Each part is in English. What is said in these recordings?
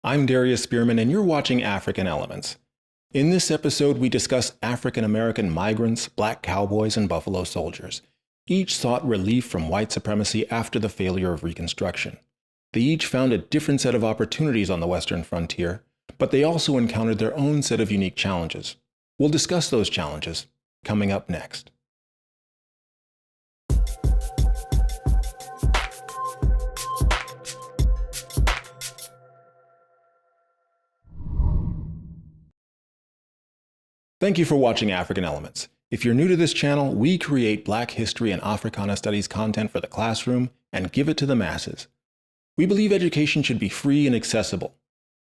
I'm Darius Spearman, and you're watching African Elements. In this episode, we discuss African American migrants, black cowboys, and buffalo soldiers. Each sought relief from white supremacy after the failure of Reconstruction. They each found a different set of opportunities on the Western frontier, but they also encountered their own set of unique challenges. We'll discuss those challenges coming up next. Thank you for watching African Elements. If you're new to this channel, we create Black history and Africana studies content for the classroom and give it to the masses. We believe education should be free and accessible.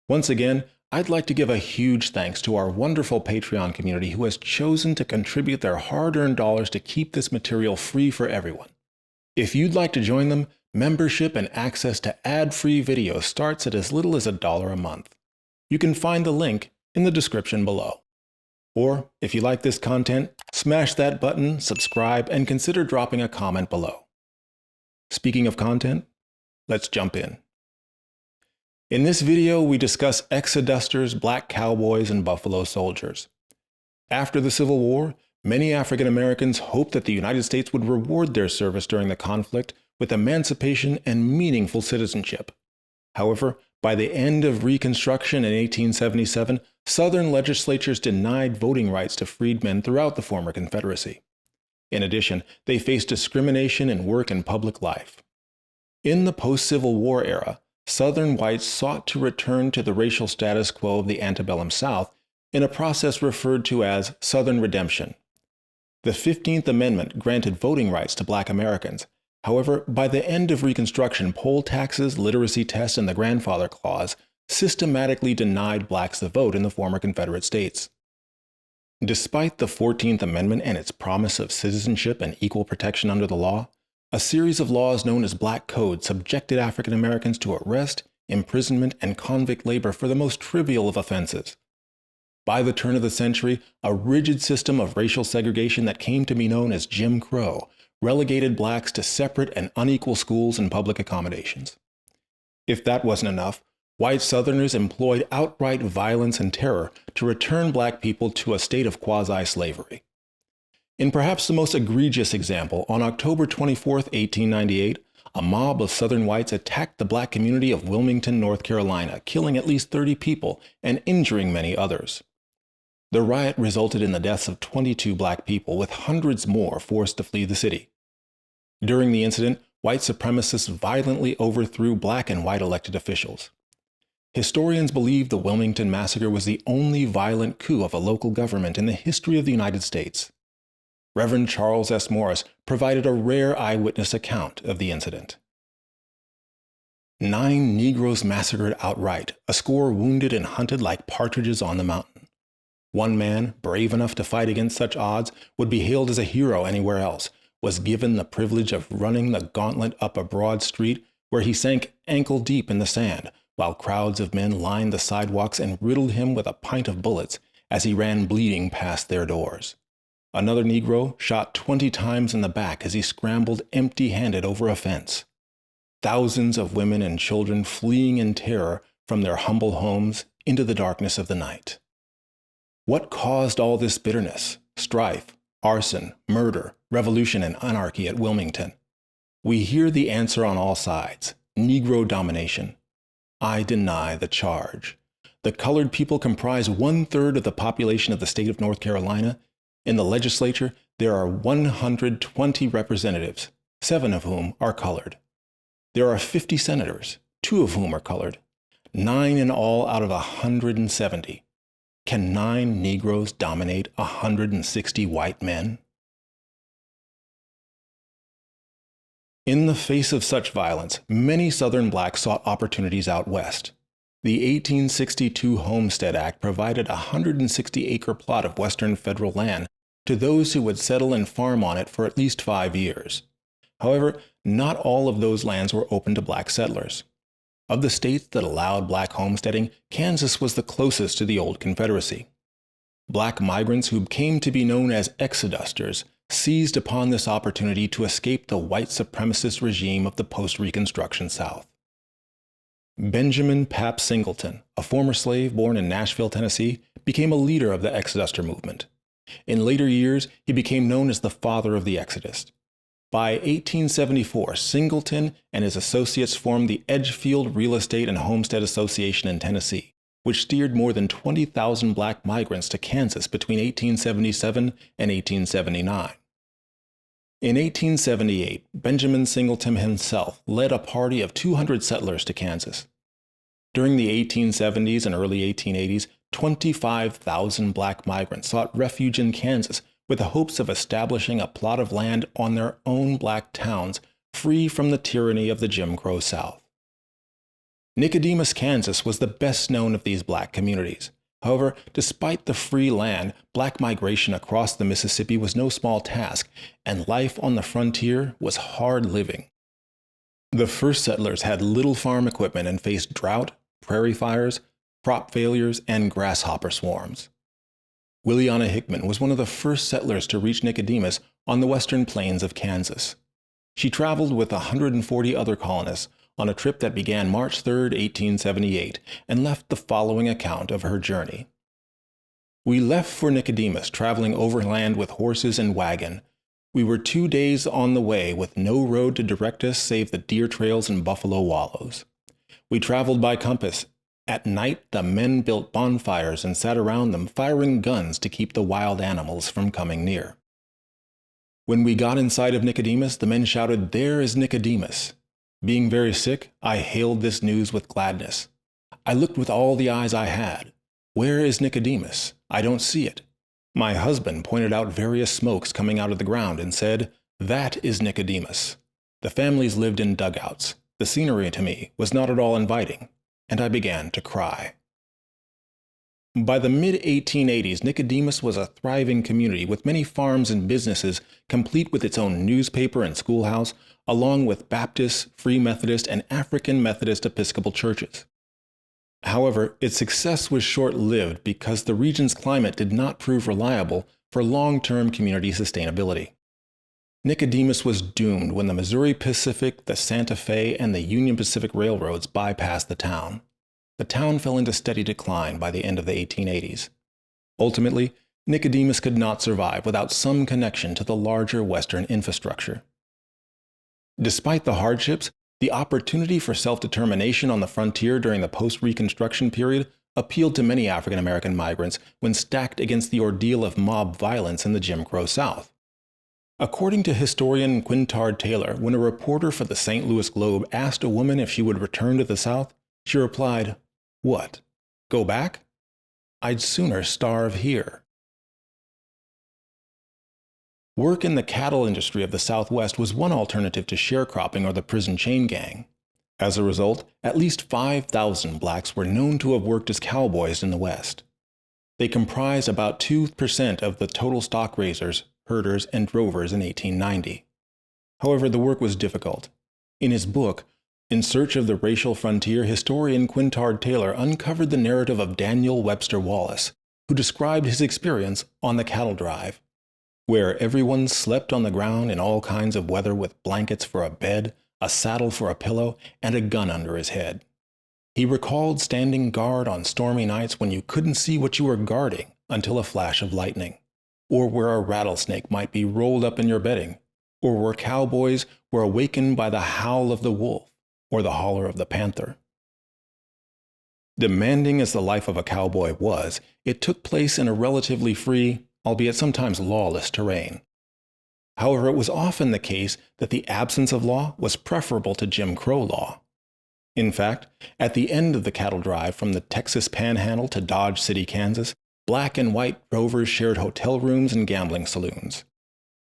Once again, I'd like to give a huge thanks to our wonderful Patreon community who has chosen to contribute their hard-earned dollars to keep this material free for everyone. If you'd like to join them, membership and access to ad-free videos starts at as little as $1 a month. You can find the link in the description below. Or, if you like this content, smash that button, subscribe, and consider dropping a comment below. Speaking of content, let's jump in. In this video, we discuss Exodusters, black cowboys, and buffalo soldiers. After the Civil War, many African Americans hoped that the United States would reward their service during the conflict with emancipation and meaningful citizenship. However, by the end of Reconstruction in 1877, Southern legislatures denied voting rights to freedmen throughout the former Confederacy. In addition, they faced discrimination in work and public life. In the post-Civil War era, Southern whites sought to return to the racial status quo of the antebellum South in a process referred to as Southern Redemption. The 15th Amendment granted voting rights to black Americans. However, by the end of Reconstruction, poll taxes, literacy tests, and the Grandfather Clause systematically denied blacks the vote in the former Confederate states. Despite the 14th Amendment and its promise of citizenship and equal protection under the law, a series of laws known as Black Codes subjected African Americans to arrest, imprisonment, and convict labor for the most trivial of offenses. By the turn of the century, a rigid system of racial segregation that came to be known as Jim Crow relegated blacks to separate and unequal schools and public accommodations. If that wasn't enough, white Southerners employed outright violence and terror to return black people to a state of quasi-slavery. In perhaps the most egregious example, on October 24, 1898, a mob of Southern whites attacked the black community of Wilmington, North Carolina, killing at least 30 people and injuring many others. The riot resulted in the deaths of 22 black people, with hundreds more forced to flee the city. During the incident, white supremacists violently overthrew black and white elected officials. Historians believe the Wilmington Massacre was the only violent coup of a local government in the history of the United States. Reverend Charles S. Morris provided a rare eyewitness account of the incident. 9 Negroes massacred outright, a score wounded and hunted like partridges on the mountain. One man, brave enough to fight against such odds, would be hailed as a hero anywhere else, was given the privilege of running the gauntlet up a broad street where he sank ankle deep in the sand, while crowds of men lined the sidewalks and riddled him with a pint of bullets as he ran bleeding past their doors. Another Negro shot 20 times in the back as he scrambled empty-handed over a fence. Thousands of women and children fleeing in terror from their humble homes into the darkness of the night. What caused all this bitterness, strife, arson, murder, revolution, and anarchy at Wilmington? We hear the answer on all sides: Negro domination. I deny the charge. The colored people comprise 1/3 of the population of the state of North Carolina. In the legislature, there are 120 representatives, 7 of whom are colored. There are 50 senators, 2 of whom are colored. 9 in all out of 170. Can 9 Negroes dominate 160 white men? In the face of such violence, many Southern blacks sought opportunities out west. The 1862 Homestead Act provided a 160-acre plot of western federal land to those who would settle and farm on it for at least 5 years. However, not all of those lands were open to black settlers. Of the states that allowed black homesteading, Kansas was the closest to the old Confederacy. Black migrants who came to be known as Exodusters seized upon this opportunity to escape the white supremacist regime of the post-Reconstruction South. Benjamin Pap Singleton, a former slave born in Nashville, Tennessee, became a leader of the Exoduster movement. In later years, he became known as the father of the Exodus. By 1874, Singleton and his associates formed the Edgefield Real Estate and Homestead Association in Tennessee, which steered more than 20,000 black migrants to Kansas between 1877 and 1879. In 1878, Benjamin Singleton himself led a party of 200 settlers to Kansas. During the 1870s and early 1880s, 25,000 black migrants sought refuge in Kansas with the hopes of establishing a plot of land on their own black towns free from the tyranny of the Jim Crow South. Nicodemus, Kansas was the best known of these black communities. However, despite the free land, black migration across the Mississippi was no small task, and life on the frontier was hard living. The first settlers had little farm equipment and faced drought, prairie fires, crop failures, and grasshopper swarms. Williana Hickman was one of the first settlers to reach Nicodemus on the western plains of Kansas. She traveled with 140 other colonists on a trip that began March 3, 1878, and left the following account of her journey. We left for Nicodemus, traveling overland with horses and wagon. We were 2 days on the way with no road to direct us save the deer trails and buffalo wallows. We traveled by compass. At night, the men built bonfires and sat around them, firing guns to keep the wild animals from coming near. When we got in sight of Nicodemus, the men shouted, "There is Nicodemus." Being very sick, I hailed this news with gladness. I looked with all the eyes I had. "Where is Nicodemus? I don't see it." My husband pointed out various smokes coming out of the ground and said, "That is Nicodemus." The families lived in dugouts. The scenery to me was not at all inviting, and I began to cry. By the mid-1880s, Nicodemus was a thriving community with many farms and businesses, complete with its own newspaper and schoolhouse, along with Baptist, Free Methodist, and African Methodist Episcopal churches. However, its success was short-lived because the region's climate did not prove reliable for long-term community sustainability. Nicodemus was doomed when the Missouri Pacific, the Santa Fe, and the Union Pacific Railroads bypassed the town. The town fell into steady decline by the end of the 1880s. Ultimately, Nicodemus could not survive without some connection to the larger Western infrastructure. Despite the hardships, the opportunity for self-determination on the frontier during the post-Reconstruction period appealed to many African American migrants when stacked against the ordeal of mob violence in the Jim Crow South. According to historian Quintard Taylor, when a reporter for the St. Louis Globe asked a woman if she would return to the South, she replied, "What? Go back? I'd sooner starve here." Work in the cattle industry of the Southwest was one alternative to sharecropping or the prison chain gang. As a result, at least 5,000 blacks were known to have worked as cowboys in the West. They comprised about 2% of the total stock raisers, herders, and drovers in 1890. However, the work was difficult. In his book, In Search of the Racial Frontier, historian Quintard Taylor uncovered the narrative of Daniel Webster Wallace, who described his experience on the cattle drive, where everyone slept on the ground in all kinds of weather with blankets for a bed, a saddle for a pillow, and a gun under his head. He recalled standing guard on stormy nights when you couldn't see what you were guarding until a flash of lightning, or where a rattlesnake might be rolled up in your bedding, or where cowboys were awakened by the howl of the wolf or the holler of the panther. Demanding as the life of a cowboy was, it took place in a relatively free, albeit sometimes lawless terrain. However, it was often the case that the absence of law was preferable to Jim Crow law. In fact, at the end of the cattle drive from the Texas Panhandle to Dodge City, Kansas, black and white drovers shared hotel rooms and gambling saloons.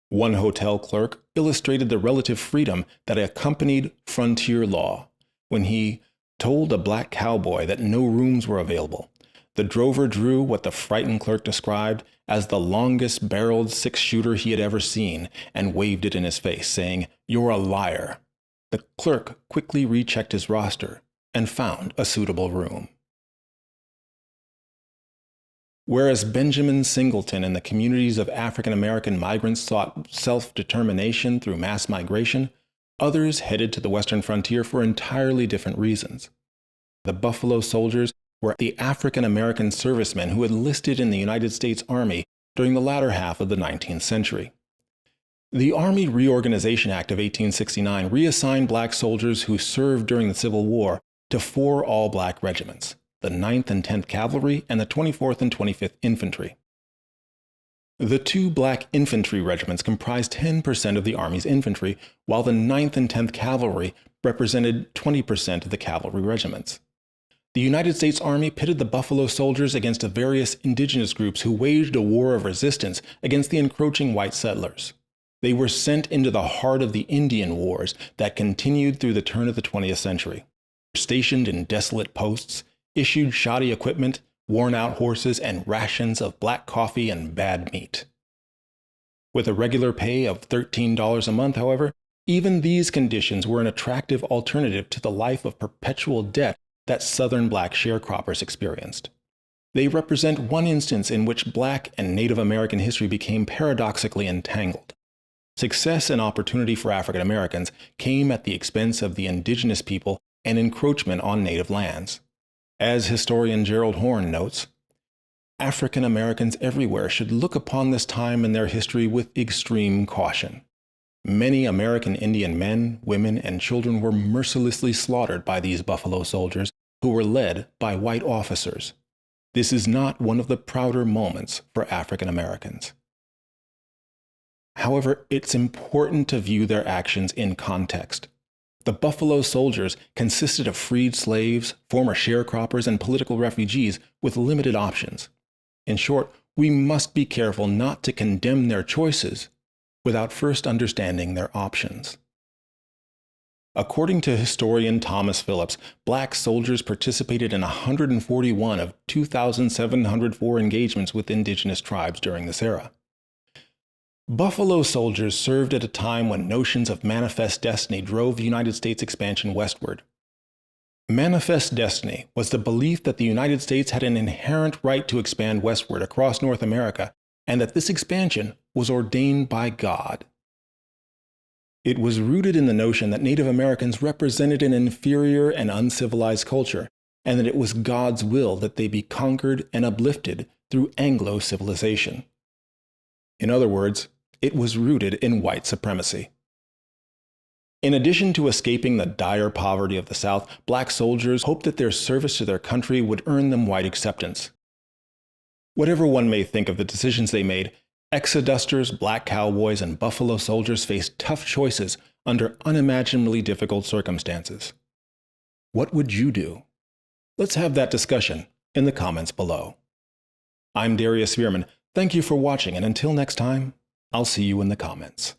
One hotel clerk illustrated the relative freedom that accompanied frontier law when he told a black cowboy that no rooms were available. The drover drew what the frightened clerk described as the longest-barreled six-shooter he had ever seen and waved it in his face, saying, "You're a liar." The clerk quickly rechecked his roster and found a suitable room. Whereas Benjamin Singleton and the communities of African American migrants sought self-determination through mass migration, others headed to the western frontier for entirely different reasons. The Buffalo Soldiers were the African American servicemen who enlisted in the United States Army during the latter half of the 19th century. The Army Reorganization Act of 1869 reassigned black soldiers who served during the Civil War to 4 all-black regiments, the 9th and 10th Cavalry and the 24th and 25th Infantry. The 2 black infantry regiments comprised 10% of the Army's infantry, while the 9th and 10th Cavalry represented 20% of the cavalry regiments. The United States Army pitted the Buffalo Soldiers against the various indigenous groups who waged a war of resistance against the encroaching white settlers. They were sent into the heart of the Indian Wars that continued through the turn of the 20th century. Stationed in desolate posts, issued shoddy equipment, worn-out horses, and rations of black coffee and bad meat. With a regular pay of $13 a month, however, even these conditions were an attractive alternative to the life of perpetual debt that Southern black sharecroppers experienced. They represent one instance in which black and Native American history became paradoxically entangled. Success and opportunity for African Americans came at the expense of the indigenous people and encroachment on native lands. As historian Gerald Horne notes, African Americans everywhere should look upon this time in their history with extreme caution. Many American Indian men, women, and children were mercilessly slaughtered by these Buffalo Soldiers who were led by white officers. This is not one of the prouder moments for African Americans. However, it's important to view their actions in context. The Buffalo Soldiers consisted of freed slaves, former sharecroppers, and political refugees with limited options. In short, we must be careful not to condemn their choices without first understanding their options. According to historian Thomas Phillips, black soldiers participated in 141 of 2,704 engagements with indigenous tribes during this era. Buffalo Soldiers served at a time when notions of manifest destiny drove the United States expansion westward. Manifest destiny was the belief that the United States had an inherent right to expand westward across North America, and that this expansion was ordained by God. It was rooted in the notion that Native Americans represented an inferior and uncivilized culture, and that it was God's will that they be conquered and uplifted through Anglo-civilization. In other words, it was rooted in white supremacy. In addition to escaping the dire poverty of the South, black soldiers hoped that their service to their country would earn them white acceptance. Whatever one may think of the decisions they made, Exodusters, black cowboys, and Buffalo Soldiers faced tough choices under unimaginably difficult circumstances. What would you do? Let's have that discussion in the comments below. I'm Darius Spearman. Thank you for watching, and until next time, I'll see you in the comments.